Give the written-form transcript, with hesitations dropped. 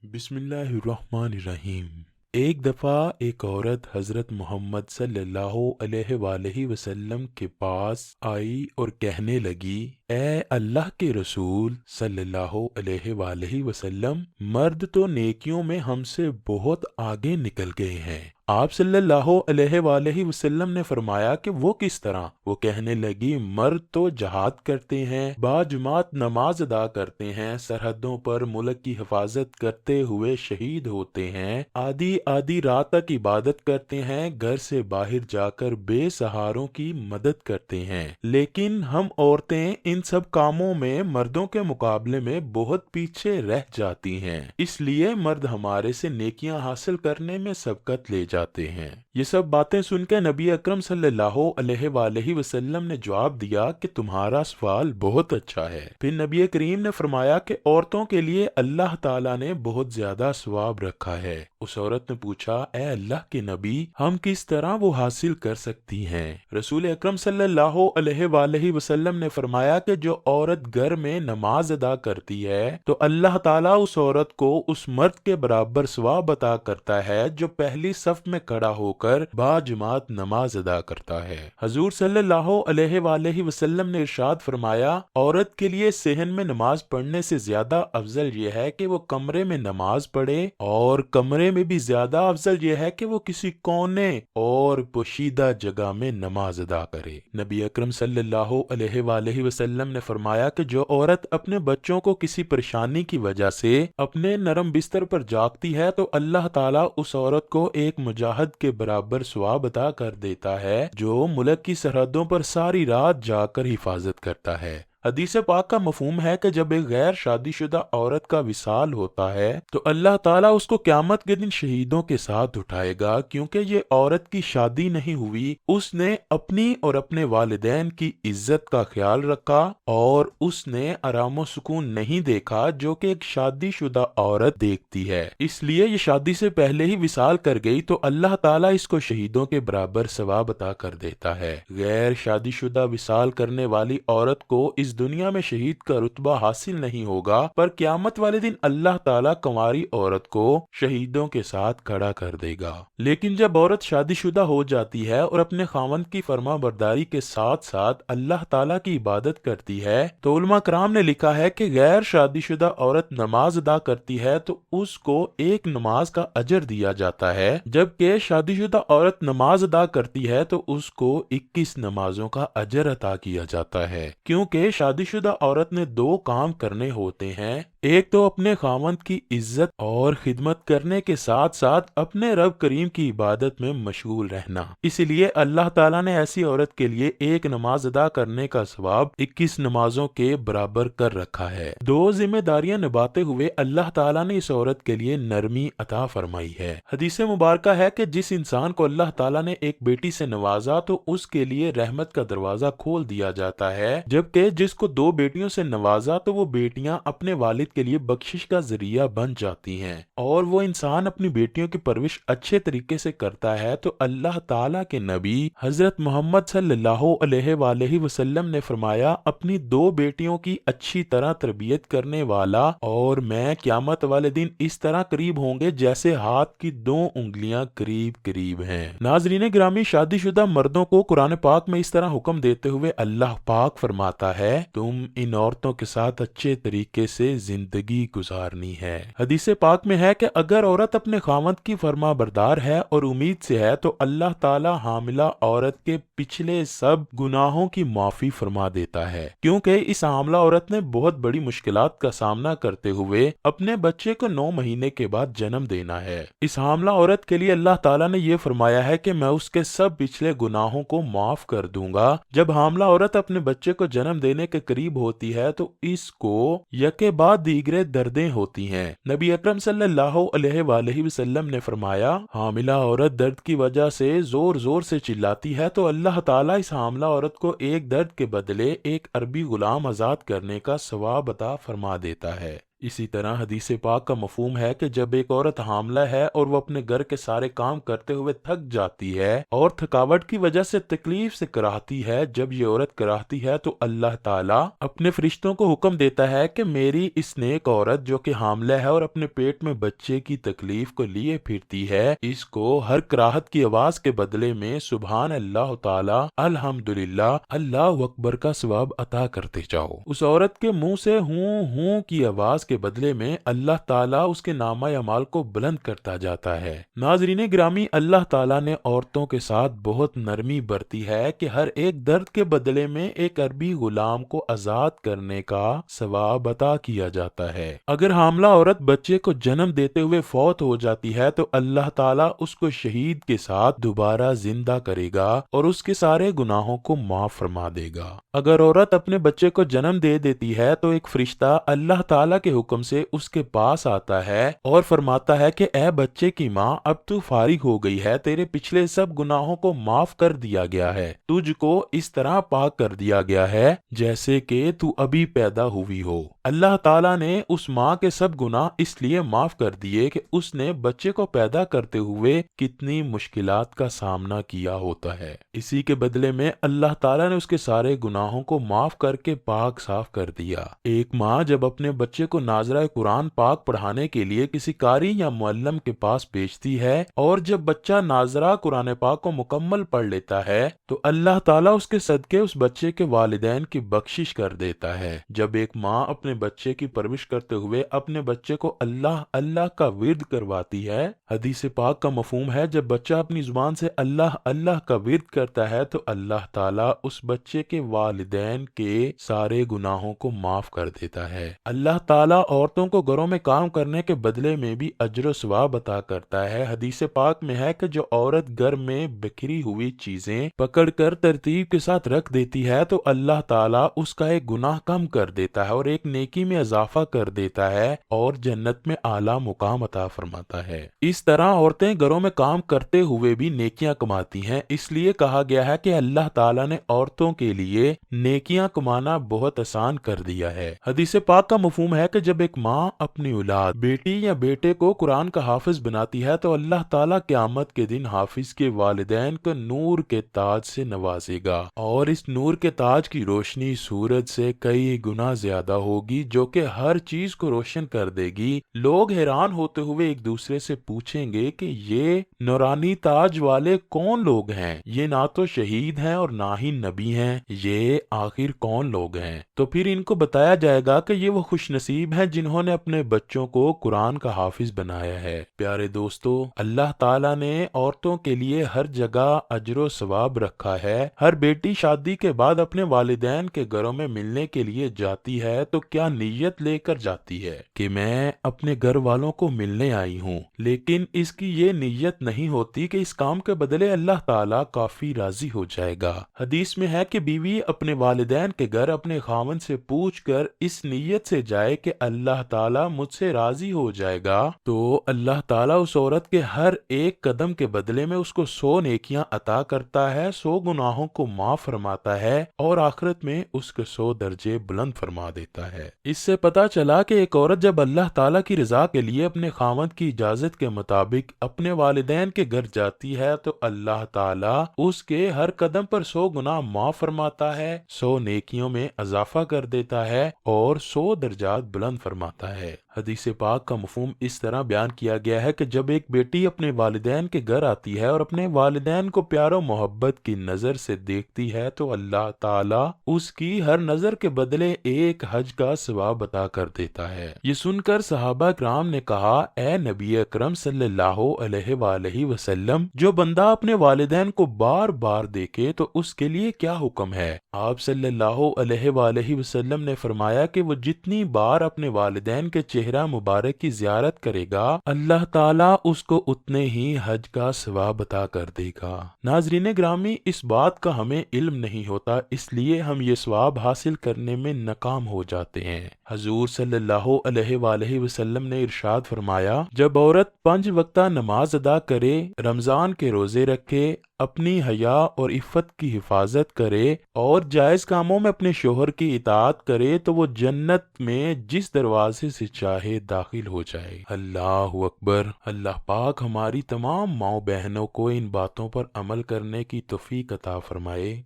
بسم اللہ الرحمن الرحیم۔ ایک دفعہ ایک عورت حضرت محمد صلی اللہ علیہ وآلہ وسلم کے پاس آئی اور کہنے لگی، اے اللہ کے رسول صلی اللہ علیہ وآلہ وسلم، مرد تو نیکیوں میں ہم سے بہت آگے نکل گئے ہیں۔ آپ صلی اللہ علیہ وآلہ وسلم نے فرمایا کہ وہ کس طرح؟ وہ کہنے لگی، مرد تو جہاد کرتے ہیں، باجماعت نماز ادا کرتے ہیں، سرحدوں پر ملک کی حفاظت کرتے ہوئے شہید ہوتے ہیں، آدھی آدھی رات تک عبادت کرتے ہیں، گھر سے باہر جا کر بے سہاروں کی مدد کرتے ہیں، لیکن ہم عورتیں ان سب کاموں میں مردوں کے مقابلے میں بہت پیچھے رہ جاتی ہیں، اس لیے مرد ہمارے سے نیکیاں حاصل کرنے میں سبقت لے جاتے ہیں۔ یہ سب باتیں سن کے نبی اکرم صلی اللہ علیہ وآلہ وسلم نے جواب دیا کہ تمہارا سوال بہت اچھا ہے۔ پھر نبی کریم نے فرمایا کہ عورتوں کے لیے اللہ تعالیٰ نے بہت زیادہ ثواب رکھا ہے۔ اس عورت نے پوچھا، اے اللہ کے نبی، ہم کس طرح وہ حاصل کر سکتی ہیں؟ رسول اکرم صلی اللہ علیہ وآلہ وسلم نے فرمایا کہ جو عورت گھر میں نماز ادا کرتی ہے تو اللہ تعالیٰ اس عورت کو اس مرد کے برابر ثواب عطا کرتا ہے جو پہلی صف میں کھڑا ہو کر باجماعت نماز ادا کرتا ہے۔ حضور صلی اللہ علیہ وآلہ وسلم نے ارشاد فرمایا، عورت کے لیے صحن میں نماز پڑھنے سے زیادہ افضل یہ ہے کہ وہ کمرے میں نماز پڑھے، اور کمرے میں بھی زیادہ افضل یہ ہے کہ وہ کسی کونے اور پوشیدہ جگہ میں نماز ادا کرے۔ نبی اکرم صلی اللہ علیہ وآلہ وسلم نے فرمایا کہ جو عورت اپنے بچوں کو کسی پریشانی کی وجہ سے اپنے نرم بستر پر جاگتی ہے تو اللہ تعالیٰ اس عورت کو ایک مجاہد کے برابر ثواب عطا کر دیتا ہے جو ملک کی سرحدوں پر ساری رات جا کر حفاظت کرتا ہے۔ حدیث پاک کا مفہوم ہے کہ جب ایک غیر شادی شدہ عورت کا وصال ہوتا ہے تو اللہ تعالیٰ اس کو قیامت کے دن شہیدوں کے ساتھ اٹھائے گا، کیونکہ یہ عورت کی شادی نہیں ہوئی، اس نے اپنی اور اپنے والدین کی عزت کا خیال رکھا اور اس نے آرام و سکون نہیں دیکھا جو کہ ایک شادی شدہ عورت دیکھتی ہے، اس لیے یہ شادی سے پہلے ہی وصال کر گئی تو اللہ تعالیٰ اس کو شہیدوں کے برابر ثواب عطا کر دیتا ہے۔ غیر شادی شدہ وصال کرنے والی عورت کو اس دنیا میں شہید کا رتبہ حاصل نہیں ہوگا، پر قیامت والے دن اللہ تعالیٰ کنواری عورت کو شہیدوں کے ساتھ کھڑا کر دے گا۔ لیکن جب عورت شادی شدہ ہو جاتی ہے اور اپنے خاوند کی فرما برداری کے ساتھ ساتھ اللہ تعالیٰ کی عبادت کرتی ہے تو علماء کرام نے لکھا ہے کہ غیر شادی شدہ عورت نماز ادا کرتی ہے تو اس کو ایک نماز کا اجر دیا جاتا ہے، جبکہ شادی شدہ عورت نماز ادا کرتی ہے تو اس کو 21 نمازوں کا اجر عطا کیا جاتا ہے، کیونکہ شادی شدہ عورت نے دو کام کرنے ہوتے ہیں، ایک تو اپنے خاوند کی عزت اور خدمت کرنے کے ساتھ ساتھ اپنے رب کریم کی عبادت میں مشغول رہنا، اسی لیے اللہ تعالیٰ نے ایسی عورت کے لیے ایک نماز ادا کرنے کا ثواب 21 نمازوں کے برابر کر رکھا ہے۔ دو ذمہ داریاں نبھاتے ہوئے اللہ تعالیٰ نے اس عورت کے لیے نرمی عطا فرمائی ہے۔ حدیث مبارکہ ہے کہ جس انسان کو اللہ تعالیٰ نے ایک بیٹی سے نوازا تو اس کے لیے رحمت کا دروازہ کھول دیا جاتا ہے، جبکہ جس کو دو بیٹیوں سے نوازا تو وہ بیٹیاں اپنے والد کے لیے بخشش کا ذریعہ بن جاتی ہیں، اور وہ انسان اپنی بیٹیوں کی پرورش اچھے طریقے سے کرتا ہے تو اللہ تعالیٰ کے نبی حضرت محمد صلی اللہ علیہ وآلہ وسلم نے فرمایا، اپنی دو بیٹیوں کی اچھی طرح تربیت کرنے والا اور میں قیامت والے دن اس طرح قریب ہوں گے جیسے ہاتھ کی دو انگلیاں قریب قریب ہیں۔ ناظرین گرامی، شادی شدہ مردوں کو قرآن پاک میں اس طرح حکم دیتے ہوئے اللہ پاک فرماتا ہے، تم ان عورتوں کے ساتھ اچھے طریقے سے زندگی گزارنی ہے۔ حدیث پاک میں ہے کہ اگر عورت اپنے خاوند کی فرما بردار ہے اور امید سے ہے تو اللہ تعالی حاملہ عورت کے پچھلے سب گناہوں کی معافی فرما دیتا ہے، کیونکہ اس حاملہ عورت نے بہت بڑی مشکلات کا سامنا کرتے ہوئے اپنے بچے کو 9 مہینے کے بعد جنم دینا ہے۔ اس حاملہ عورت کے لیے اللہ تعالیٰ نے یہ فرمایا ہے کہ میں اس کے سب پچھلے گناہوں کو معاف کر دوں گا۔ جب حاملہ عورت اپنے بچے کو جنم دینے کے قریب ہوتی ہے تو اس کو یکے بعد دیگرے دردیں ہوتی ہیں۔ نبی اکرم صلی اللہ علیہ وآلہ وسلم نے فرمایا، حاملہ عورت درد کی وجہ سے زور زور سے چلاتی ہے تو اللہ تعالیٰ اس حاملہ عورت کو ایک درد کے بدلے ایک عربی غلام آزاد کرنے کا ثواب عطا فرما دیتا ہے۔ اسی طرح حدیث پاک کا مفہوم ہے کہ جب ایک عورت حاملہ ہے اور وہ اپنے گھر کے سارے کام کرتے ہوئے تھک جاتی ہے اور تھکاوٹ کی وجہ سے تکلیف سے کراہتی ہے، جب یہ عورت کراہتی ہے تو اللہ تعالیٰ اپنے فرشتوں کو حکم دیتا ہے کہ میری اس نیک عورت جو کہ حاملہ ہے اور اپنے پیٹ میں بچے کی تکلیف کو لیے پھرتی ہے، اس کو ہر کراہت کی آواز کے بدلے میں سبحان اللہ تعالیٰ، الحمدللہ، اللہ اکبر کا ثواب عطا کرتے جاؤ۔ اس عورت کے منہ سے ہوں ہوں کی آواز کے بدلے میں اللہ تعالیٰ اس کے نامہ اعمال کو بلند کرتا جاتا ہے۔ ناظرین گرامی، اللہ تعالیٰ نے عورتوں کے ساتھ بہت نرمی برتی ہے کہ ہر ایک درد کے بدلے میں ایک عربی غلام کو آزاد کرنے کا ثواب عطا کیا جاتا ہے۔ اگر حاملہ عورت بچے کو جنم دیتے ہوئے فوت ہو جاتی ہے تو اللہ تعالیٰ اس کو شہید کے ساتھ دوبارہ زندہ کرے گا اور اس کے سارے گناہوں کو معاف فرما دے گا۔ اگر عورت اپنے بچے کو جنم دے دیتی ہے تو ایک فرشتہ اللہ تعالیٰ کے حکم سے اس کے پاس آتا ہے اور فرماتا ہے کہ اے بچے کی ماں، اب تو فارغ ہو گئی ہے، تیرے پچھلے سب گناہوں کو معاف کر دیا گیا ہے، تجھ کو اس طرح پاک کر دیا گیا ہے جیسے کہ تو ابھی پیدا ہوئی ہو۔ اللہ تعالیٰ نے اس ماں کے سب گناہ اس لیے معاف کر دیے کہ اس نے بچے کو پیدا کرتے ہوئے کتنی مشکلات کا سامنا کیا ہوتا ہے۔ اسی کے بدلے میں اللہ تعالیٰ نے اس کے سارے گناہوں کو معاف کر کے پاک صاف کر دیا۔ ایک ماں جب اپنے بچے کو ناظرہ قرآن پاک پڑھانے کے لیے کسی قاری یا معلم کے پاس بھیجتی ہے اور جب بچہ ناظرہ قرآن پاک کو مکمل پڑھ لیتا ہے تو اللہ تعالیٰ اس کے صدقے اس بچے کے والدین کی بخشش کر دیتا ہے۔ جب ایک ماں اپنے بچے کی پرورش کرتے ہوئے اپنے بچے کو اللہ اللہ کا ورد کرواتی ہے، حدیث پاک کا مفہوم ہے جب بچہ اپنی زبان سے اللہ اللہ کا ورد کرتا ہے تو اللہ تعالیٰ اس بچے کے والدین کے سارے گناہوں کو معاف کر دیتا ہے۔ اللہ تعالیٰ عورتوں کو گھروں میں کام کرنے کے بدلے میں بھی اجر و ثواب عطا کرتا ہے۔ حدیث پاک میں ہے کہ جو عورت گھر میں بکھری ہوئی چیزیں پکڑ کر ترتیب کے ساتھ رکھ دیتی ہے تو اللہ تعالیٰ اس کا ایک گناہ کم کر دیتا ہے اور ایک نیکی میں اضافہ کر دیتا ہے اور جنت میں اعلیٰ مقام عطا فرماتا ہے۔ اس طرح عورتیں گھروں میں کام کرتے ہوئے بھی نیکیاں کماتی ہیں، اس لیے کہا گیا ہے کہ اللہ تعالیٰ نے عورتوں کے لیے نیکیاں کمانا بہت آسان کر دیا ہے۔ حدیث پاک کا مفہوم ہے کہ جب ایک ماں اپنی اولاد بیٹی یا بیٹے کو قرآن کا حافظ بناتی ہے تو اللہ تعالیٰ قیامت کے دن حافظ کے والدین کو نور کے تاج سے نوازے گا اور اس نور کے تاج کی روشنی سورج سے کئی گنا زیادہ ہوگی جو کہ ہر چیز کو روشن کر دے گی۔ لوگ حیران ہوتے ہوئے ایک دوسرے سے پوچھیں گے کہ یہ نورانی تاج والے کون لوگ ہیں؟ یہ نہ تو شہید ہیں اور نہ ہی نبی ہیں، یہ آخر کون لوگ ہیں؟ تو پھر ان کو بتایا جائے گا کہ یہ وہ خوش نصیب ہیں جنہوں نے اپنے بچوں کو قرآن کا حافظ بنایا ہے۔ پیارے دوستو، اللہ تعالیٰ نے عورتوں کے لیے ہر جگہ اجر و ثواب رکھا ہے۔ ہر بیٹی شادی کے بعد اپنے والدین کے گھروں میں ملنے کے لیے جاتی ہے تو کیا نیت لے کر جاتی ہے کہ میں اپنے گھر والوں کو ملنے آئی ہوں، لیکن اس کی یہ نیت نہیں ہوتی کہ اس کام کے بدلے اللہ تعالیٰ کافی راضی ہو جائے گا۔ حدیث میں ہے کہ بیوی اپنے والدین کے گھر اپنے خاوند سے پوچھ کر اس نیت سے جائے کہ اللہ تعالیٰ مجھ سے راضی ہو جائے گا تو اللہ تعالیٰ اس عورت کے ہر ایک قدم کے بدلے میں اس کو 100 نیکیاں عطا کرتا ہے، 100 گناہوں کو معاف فرماتا ہے اور آخرت میں اس کے 100 درجے بلند فرما دیتا ہے۔ اس سے پتا چلا کہ ایک عورت جب اللہ تعالیٰ کی رضا کے لیے اپنے خاوند کی اجازت کے مطابق اپنے والدین کے گھر جاتی ہے تو اللہ تعالیٰ اس کے ہر قدم پر 100 گناہ معاف فرماتا ہے، 100 نیکیوں میں اضافہ کر دیتا ہے اور 100 درجات بلند فرماتا ہے۔ حدیث پاک کا مفہوم اس طرح بیان کیا گیا ہے کہ جب ایک بیٹی اپنے والدین کے گھر آتی ہے اور اپنے والدین کو پیار و محبت کی نظر سے دیکھتی ہے تو اللہ تعالیٰ اس کی ہر نظر کے بدلے ایک حج کا ثواب عطا کر دیتا ہے۔ یہ سن کر صحابہ کرام نے کہا، اے نبی اکرم صلی اللہ علیہ وآلہ وسلم، جو بندہ اپنے والدین کو بار بار دیکھے تو اس کے لیے کیا حکم ہے؟ آپ صلی اللہ علیہ وآلہ وسلم نے فرمایا کہ وہ جتنی بار اپنے والدین کے چہرہ مبارک کی زیارت کرے گا اللہ تعالیٰ اس کو اتنے ہی حج کا ثواب عطا کر دے گا۔ ناظرین گرامی، اس بات کا ہمیں علم نہیں ہوتا، اس لیے ہم یہ ثواب حاصل کرنے میں ناکام ہو جاتے ہیں۔ حضور صلی اللہ علیہ وآلہ وسلم نے ارشاد فرمایا، جب عورت 5 وقتہ نماز ادا کرے، رمضان کے روزے رکھے، اپنی حیا اور عفت کی حفاظت کرے اور جائز کاموں میں اپنے شوہر کی اطاعت کرے تو وہ جنت میں جس دروازے سے چاہے داخل ہو جائے۔ اللہ اکبر۔ اللہ پاک ہماری تمام ماؤں بہنوں کو ان باتوں پر عمل کرنے کی توفیق عطا فرمائے۔